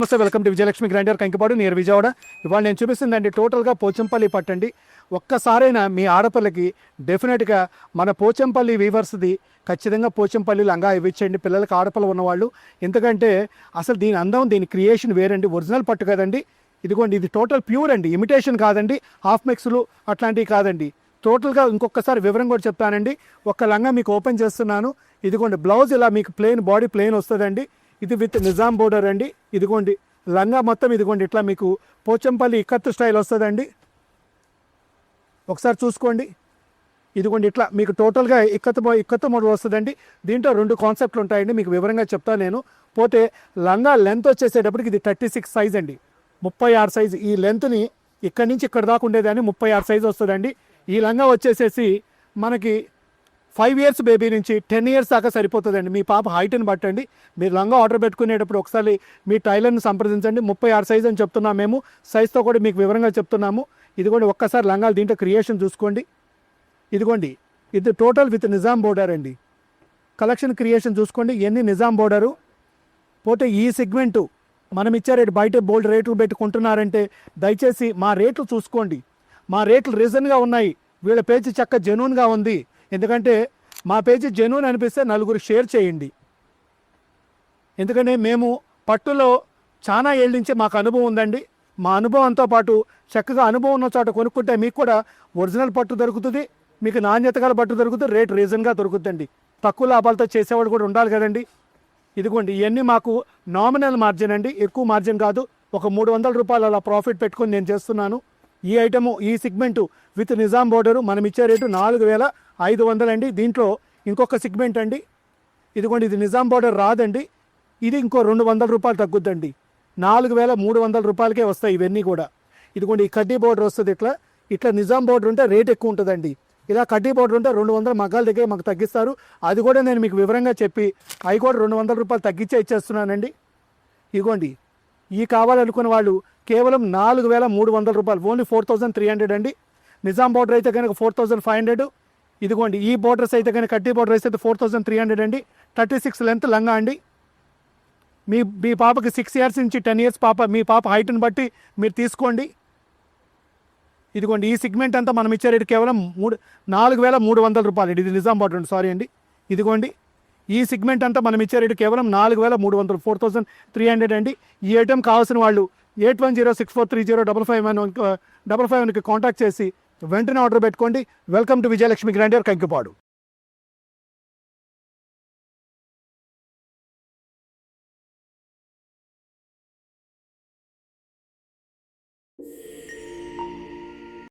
నమస్తే, welcome to Vijayalakshmi grinder Kankipadu near Vijayawada. ఇవాళ నేను చూపిస్తుందండి టోటల్గా పోచంపల్లి పట్టండి. ఒక్కసారైనా మీ ఆడపిల్లకి డెఫినెట్గా మన పోచంపల్లి వీవర్స్ది ఖచ్చితంగా పోచంపల్లి లంగా ఇవ్వించండి పిల్లలకి, ఆడపిల్ల ఉన్నవాళ్ళు. ఎందుకంటే అసలు దీని అందం, దీని క్రియేషన్ వేరండి. ఒరిజినల్ పట్టు కదండి. ఇదిగోండి, ఇది టోటల్ ప్యూర్ అండి, ఇమిటేషన్ కాదండి, హాఫ్ మిక్స్లు అట్లాంటివి కాదండి. టోటల్గా ఇంకొకసారి వివరం కూడా చెప్తానండి. ఒక్క లంగా మీకు ఓపెన్ చేస్తున్నాను. ఇదిగోండి, బ్లౌజ్ ఇలా మీకు ప్లెయిన్, బాడీ ప్లెయిన్ వస్తుందండి. ఇది విత్ నిజాం బోర్డర్ అండి. ఇదిగోండి లంగా మొత్తం ఇదిగోండి ఇట్లా మీకు పోచంపల్లి ఇక్కత్తు స్టైల్ వస్తుందండి. ఒకసారి చూసుకోండి. ఇదిగోండి ఇట్లా మీకు టోటల్గా ఇక్కత్తు మోడల్ వస్తుందండి. దీంట్లో 2 కాన్సెప్ట్లు ఉంటాయండి, మీకు వివరంగా చెప్తాను నేను. పోతే లంగా లెంత్ వచ్చేసేటప్పటికి ఇది 36 సైజ్ అండి, 36 సైజు. ఈ లెంత్ని ఇక్కడి నుంచి ఇక్కడ దాకా ఉండేదాన్ని 36 సైజు వస్తుందండి. ఈ లంగా వచ్చేసేసి మనకి 5 ఇయర్స్ బేబీ నుంచి 10 ఇయర్స్ దాకా సరిపోతుందండి. మీ పాప హైట్ని బట్టండి. మీరు లంగా ఆర్డర్ పెట్టుకునేటప్పుడు ఒకసారి మీ టైలర్ని సంప్రదించండి. 36 సైజ్ అని చెప్తున్నాము మేము, సైజ్తో కూడా మీకు వివరంగా చెప్తున్నాము. ఇదిగోండి ఒక్కసారి లంగాలు దీంట్లో క్రియేషన్ చూసుకోండి. ఇదిగోండి ఇది టోటల్ విత్ నిజాం బోర్డర్ అండి. కలెక్షన్ క్రియేషన్ చూసుకోండి, ఎన్ని నిజాం బోర్డరు. పోతే ఈ సెగ్మెంటు మనం ఇచ్చే రేటు బయట బోల్డ్ రేట్లు పెట్టుకుంటున్నారంటే దయచేసి మా రేట్లు చూసుకోండి. మా రేట్లు రీజన్గా ఉన్నాయి. వీళ్ళ పేజీ చక్క జెన్యూన్గా ఉంది. ఎందుకంటే మా పేజీ జెన్యూన్ అనిపిస్తే నలుగురు షేర్ చేయండి. ఎందుకంటే మేము పట్టులో చాలా ఏళ్ళ నుంచి మాకు అనుభవం ఉందండి. మా అనుభవంతో పాటు చక్కగా అనుభవం ఉన్న చోట కొనుక్కుంటే మీకు కూడా ఒరిజినల్ పట్టు దొరుకుతుంది, మీకు నాణ్యత గల పట్టు దొరుకుతుంది, రేట్ రీజన్గా దొరుకుతుందండి. తక్కువ లాభాలతో చేసేవాడు కూడా ఉండాలి కదండి. ఇదిగోండి ఇవన్నీ మాకు నామినల్ మార్జిన్ అండి, ఎక్కువ మార్జిన్ కాదు. ఒక 300 రూపాయలు అలా ప్రాఫిట్ పెట్టుకొని నేను చేస్తున్నాను. ఈ ఐటము, ఈ సెగ్మెంటు విత్ నిజాం బోర్డరు మనం ఇచ్చే రేటు 4500 అండి. దీంట్లో ఇంకొక సెగ్మెంట్ అండి, ఇదిగోండి ఇది నిజాం బోర్డర్ రాదండి, ఇది ఇంకో 200 రూపాయలు తగ్గుద్దండి. 4300 రూపాయలకే వస్తాయి ఇవన్నీ కూడా. ఇదిగోండి ఈ కడ్డీ బోర్డర్ వస్తుంది. ఇట్లా నిజాం బోర్డర్ ఉంటే రేట్ ఎక్కువ ఉంటుందండి. ఇలా కడ్డీ బోర్డర్ ఉంటే 200 మగ్గాల దగ్గర మాకు తగ్గిస్తారు. అది కూడా నేను మీకు వివరంగా చెప్పి అవి కూడా 200 రూపాయలు తగ్గించే ఇచ్చేస్తున్నానండి. ఇదిగోండి ఈ కావాలనుకున్న వాళ్ళు కేవలం 4300 రూపాయలు, ఓన్లీ 4300 అండి. నిజాం బోర్డర్ అయితే కనుక 4500. ఇదిగోండి ఈ బోర్డర్స్ అయితే కనుక కడ్డీ బోర్డర్ అయితే 4300 అండి. 36 లెంత్ లంగా అండి. మీ పాపకి 6 ఇయర్స్ నుంచి 10 ఇయర్స్ పాప, మీ పాప హైట్ని బట్టి మీరు తీసుకోండి. ఇదిగోండి ఈ సెగ్మెంట్ అంతా మనం ఇచ్చే రేటు కేవలం 4300 రూపాయలు. ఇది నిజాం బోర్డర్ అండి, సారీ అండి. ఇదిగోండి ఈ సెగ్మెంట్ అంతా మనం ఇచ్చే రేటు కేవలం 4300, 4300 అండి. ఈ ఐటెం కావాల్సిన వాళ్ళు 8106430555కి కాంటాక్ట్ చేసి వెంటనే ఆర్డర్ పెట్టుకోండి. Welcome to Vijayalakshmi grinder Kankipadu.